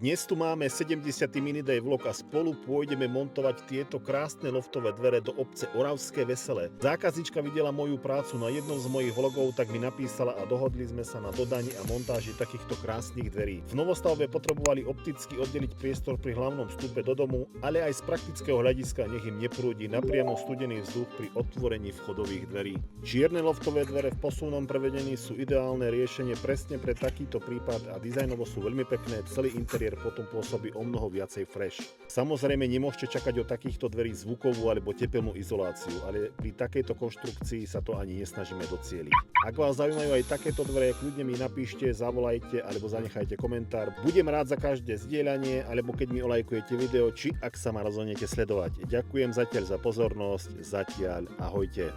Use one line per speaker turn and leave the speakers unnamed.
Dnes tu máme 70. miniday vlog a spolu pôjdeme montovať tieto krásne loftové dvere do obce Oravské Veselé. Zákaznička videla moju prácu na jednom z mojich vlogov, tak mi napísala a dohodli sme sa na dodaní a montáži takýchto krásnych dverí. V novostavbe potrebovali opticky oddeliť priestor pri hlavnom vstupe do domu, ale aj z praktického hľadiska nech im neprúdi napriamo studený vzduch pri otvorení vchodových dverí. Čierne loftové dvere v posuvnom prevedení sú ideálne riešenie presne pre takýto prípad a dizajnovo sú veľmi pekné, celý interiér potom pôsobí o mnoho viacej fresh. Samozrejme nemôžete čakať od takýchto dverí zvukovú alebo tepelnú izoláciu, ale pri takejto konštrukcii sa to ani nesnažíme docieliť. Ak vás zaujímajú aj takéto dvere, kľudne mi napíšte, zavolajte alebo zanechajte komentár. Budem rád za každé zdieľanie alebo keď mi olajkujete video, či ak sa ma rozhodnete sledovať. Ďakujem zatiaľ za pozornosť, zatiaľ ahojte.